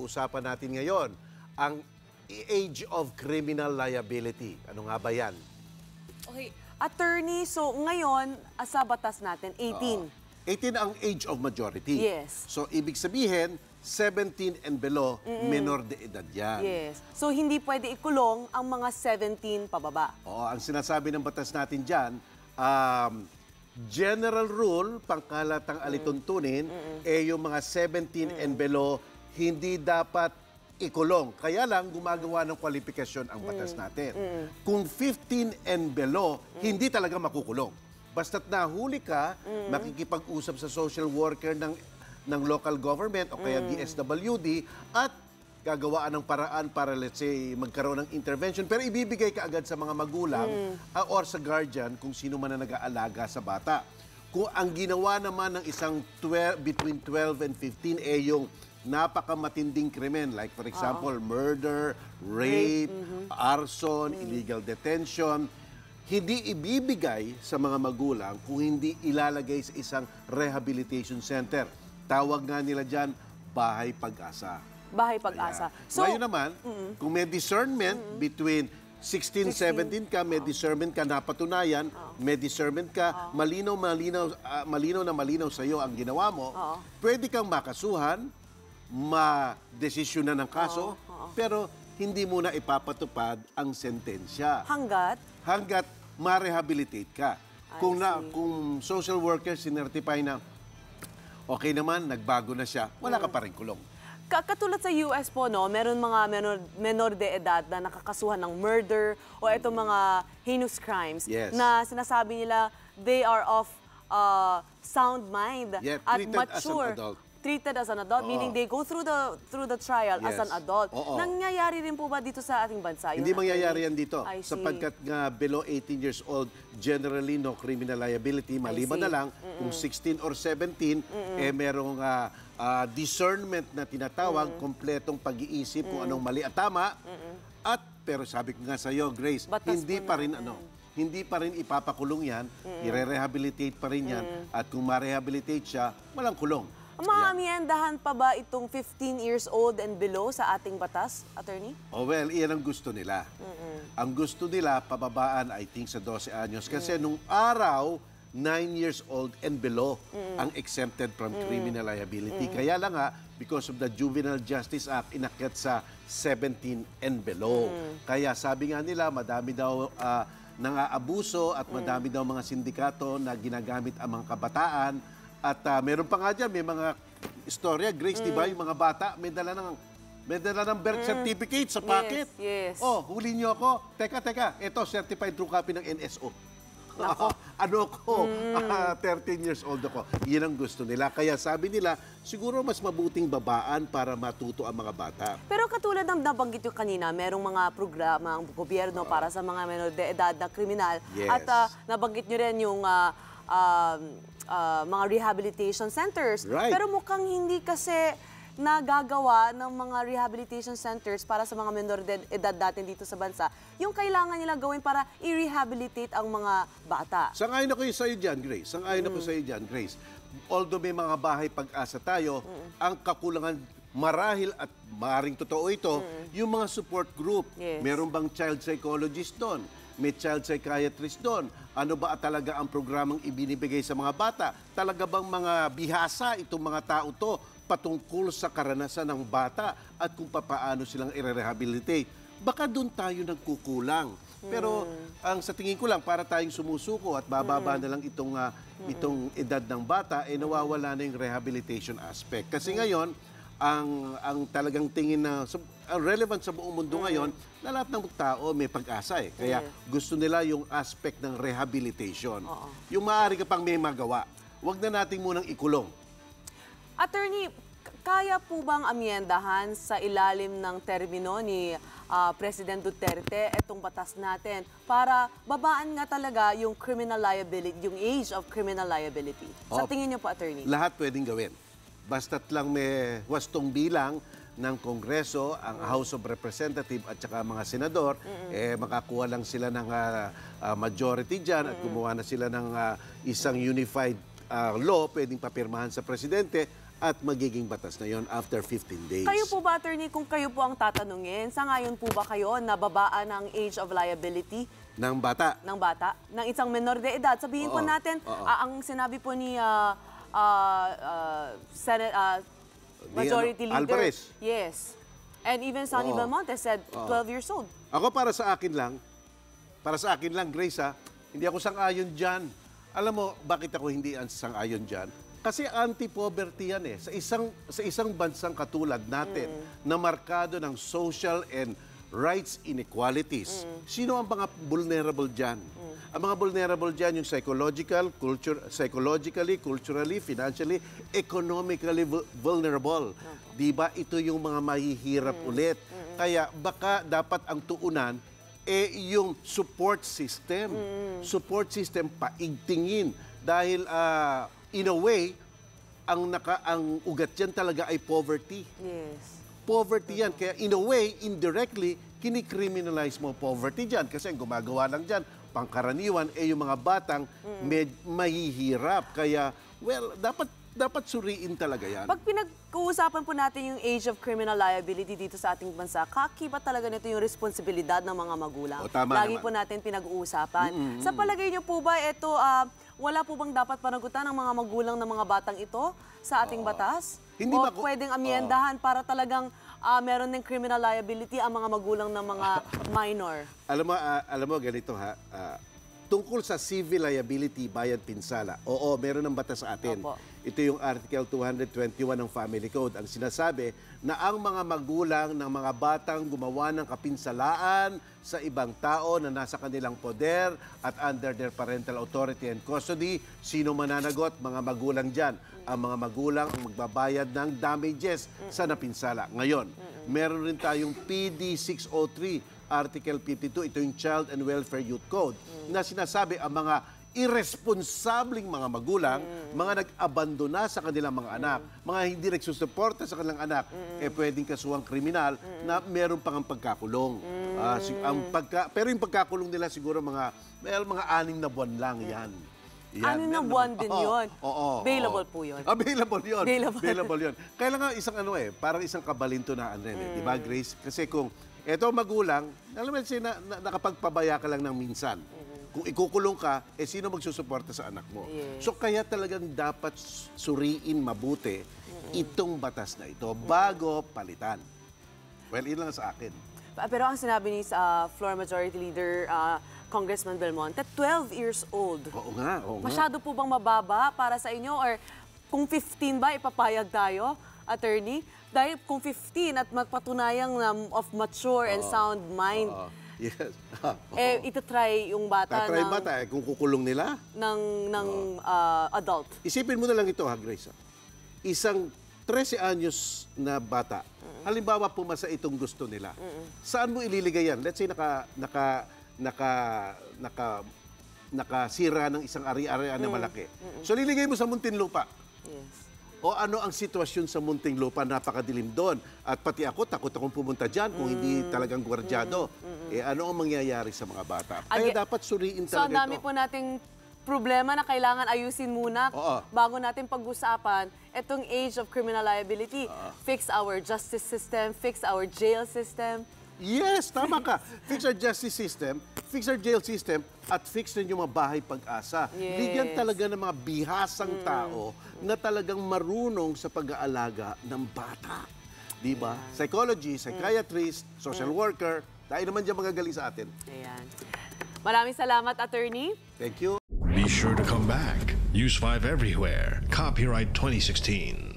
pag-uusapan natin ngayon, ang age of criminal liability. Ano nga ba yan? Okay, attorney, so ngayon, sa batas natin, 18. 18 ang age of majority. Yes. So, ibig sabihin, 17 and below, menor de edad yan. Yes. So, hindi pwede ikulong ang mga 17 pababa. Oo, ang sinasabi ng batas natin dyan, general rule, pangkalatang alituntunin, yung mga 17 and below, hindi dapat ikulong. Kaya lang, gumagawa ng kwalifikasyon ang batas natin. Kung 15 and below, hindi talaga makukulong. Basta't nahuli ka, makikipag-usap sa social worker ng local government o kaya DSWD at gagawaan ng paraan para, let's say, magkaroon ng intervention. Pero ibibigay ka agad sa mga magulang or sa guardian kung sino man na nag-aalaga sa bata. Kung ang ginawa naman ng isang between 12 and 15 yung napakamatinding krimen, like for example, murder, rape, arson, illegal detention, hindi ibibigay sa mga magulang kung hindi ilalagay sa isang rehabilitation center. Tawag nga nila dyan, bahay pag-asa. Bahay pag-asa. So, ngayon naman, kung may discernment between 16, 17 ka, may discernment ka, napatunayan, may discernment ka, malinaw na malinaw sa iyo ang ginawa mo, pwede kang makasuhan, ma-desisyonan ng kaso, pero hindi mo na ipapatupad ang sentensya. Hanggat ma-rehabilitate ka. Kung social worker sinertify na okay naman, nagbago na siya, wala ka pa rin kulong. Katulad sa US po, no, meron mga menor de edad na nakakasuhan ng murder o itong mga heinous crimes na sinasabi nila they are of sound mind at mature. Treated as an adult, meaning they go through the trial as an adult. Nangyayari rin po ba dito sa ating bansa? Hindi mangyayari yan dito. Sapagkat nga below 18 years old, generally no criminal liability. Maliban na lang kung 16 or 17, merong discernment na tinatawag, kompletong pag-iisip kung anong mali at tama. Pero sabi ko nga sa iyo, Grace, hindi pa rin ipapakulong yan, i-rehabilitate pa rin yan, at kung ma-rehabilitate siya, walang kulong. Maamiendahan pa ba itong 15 years old and below sa ating batas, attorney? Oh well, iyan ang gusto nila. Ang gusto nila, pababaan, I think, sa 12 anyos. Kasi nung araw, 9 years old and below ang exempted from criminal liability. Kaya lang nga, because of the Juvenile Justice Act, inakyat sa 17 and below. Kaya sabi nga nila, madami daw nang-aabuso at madami daw mga sindikato na ginagamit ang mga kabataan. At meron pa nga dyan, may mga istorya, Grace, di ba? Yung mga bata, may dala ng birth certificate sa pocket. Yes. Oh, huli niyo ako. Teka, ito, certified true copy ng NSO. Ano ko? 13 years old ako. Yan ang gusto nila. Kaya sabi nila, siguro mas mabuting babaan para matuto ang mga bata. Pero katulad ng nabanggit yung kanina, merong mga programa ang gobyerno para sa mga menor de edad na kriminal. At nabanggit nyo rin yung mga rehabilitation centers. Pero mukhang hindi kasi nagagawa ng mga rehabilitation centers para sa mga menor de edad natin dito sa bansa yung kailangan nila gawin para i-rehabilitate ang mga bata. Sang-ayon ako sa iyo dyan, Grace. Sang-ayon ako sa iyo dyan, Grace. Although may mga bahay pag-asa tayo, ang kakulangan marahil at maaaring totoo ito, yung mga support group. Meron bang child psychologist doon? May child psychiatrist doon. Ano ba talaga ang programang ibinibigay sa mga bata? Talaga bang mga bihasa itong mga tao to patungkol sa karanasan ng bata at kung paano silang i-rehabilitate? Baka doon tayo nagkukulang. Pero ang sa tingin ko lang, para tayong sumusuko at bababa na lang itong edad ng bata, nawawala na yung rehabilitation aspect. Kasi ngayon, ang talagang tingin na relevant sa buong mundo ngayon, na lahat ng tao may pag-asa eh. Kaya gusto nila yung aspect ng rehabilitation. Yung maaari ka pang may magawa. Huwag na natin munang ikulong. Attorney, kaya po bang amyendahan sa ilalim ng termino ni President Duterte itong batas natin para babaan nga talaga yung criminal liability, yung age of criminal liability? Sa tingin niyo po, attorney? Lahat pwedeng gawin. Basta't lang may wastong bilang ng Kongreso, ang House of Representatives at saka mga senador, makakuha lang sila ng majority dyan at gumawa na sila ng isang unified law, pwedeng papirmahan sa Presidente at magiging batas na yon after 15 days. Kayo po ba, attorney, kung kayo po ang tatanungin, sa ngayon po ba kayo nababaan ng age of liability Ng bata. ng isang menor de edad? Sabihin po natin, ang sinabi po ni Majority Leader. Alvarez. Yes. And even Sonny Belmonte said 12 years old. Ako para sa akin lang, Grace, hindi ako sang-ayon dyan. Alam mo, bakit ako hindi sang-ayon dyan? Kasi anti-poverty yan eh. Sa isang bansang katulad natin na markado ng social and rights inequalities, sino ang mga vulnerable dyan? Ang mga vulnerable dyan yung psychologically, culturally, financially, economically vulnerable. Diba? Ito yung mga mahihirap ulit. Kaya baka dapat ang tuunan yung support system. Support system paigtingin. Dahil in a way, ang ugat dyan talaga ay poverty. Yes. Poverty yan. Kaya in a way, indirectly, kini-criminalize mo poverty dyan. Kasi ang gumagawa lang dyan, pangkaraniwan, yung mga batang mahihirap. Kaya, well, dapat suriin talaga yan. Pag pinag-uusapan po natin yung age of criminal liability dito sa ating bansa, kakiba talaga nito yung responsibilidad ng mga magulang. Lagi po natin pinag-uusapan. Sa palagay niyo po ba, ito, wala po bang dapat panagutan ng mga magulang ng mga batang ito sa ating batas? Hindi o pwedeng amyendahan para talagang meron ng criminal liability ang mga magulang ng mga minor? Alam mo ganito ha, tungkol sa civil liability bayad pinsala, oo, meron ng batas sa atin. Opo. Ito yung Article 221 ng Family Code. Ang sinasabi na ang mga magulang ng mga batang gumawa ng kapinsalaan sa ibang tao na nasa kanilang poder at under their parental authority and custody, sino mananagot? Mga magulang dyan. Ang mga magulang ang magbabayad ng damages sa napinsala. Ngayon, meron rin tayong PD 603, Article 52, ito yung Child and Welfare Youth Code, na sinasabi ang mga irresponsableng mga magulang, mga nag-abandona sa kanilang mga anak, mga hindi nagsusuporta sa kanilang anak, pwedeng kasuhang kriminal na meron pang ang pagkakulong. Pero yung pagkakulong nila siguro mga 6 na buwan lang yan. Ano na buwan din yun? Available po yun. Available yun. Available yun. Kailangan isang parang isang kabalinto na di ba, Grace? Kasi kung eto magulang, alam mo, nakapagpabaya ka lang ng minsan. Kung ikukulong ka, sino magsusuporta sa anak mo? Yes. So kaya talagang dapat suriin mabuti itong batas na ito bago palitan. Well, yun lang sa akin. Pero ang sinabi ni Floor Majority Leader Congressman Belmonte, 12 years old. Oo nga. Masyado po bang mababa para sa inyo? Or kung 15 ba, ipapayag tayo, attorney? Dahil kung 15 at magpatunayang of mature and sound mind, yes. itatry yung bata Tatry bata kung kukulong nila? ng adult. Isipin mo na lang ito, ha, Grace. Isang 13 anyos na bata, halimbawa pumasa itong gusto nila. Saan mo ililigay yan? Let's say nakasira ng isang ari-arian na malaki. So liligay mo sa Muntinlupa. Yes. O ano ang sitwasyon sa Muntinlupa, napakadilim doon. At pati ako, takot akong pumunta dyan kung hindi talagang gwardyado. Ano ang mangyayari sa mga bata? Kaya dapat suriin So, talaga ang dami ito. po nating problema na kailangan ayusin muna bago natin pag-usapan itong age of criminal liability. Fix our justice system, fix our jail system. Yes, tama ka. Fix our justice system, fix our jail system, at fix rin yung mga bahay pag-asa. Yes. Bigyan talaga ng mga bihasang tao na talagang marunong sa pag-aalaga ng bata. Diba? Psychology, psychiatrist, social worker, tayo naman dyan mga galing sa atin. Ayan. Maraming salamat, attorney. Thank you. Be sure to come back. Use 5 everywhere. Copyright 2016.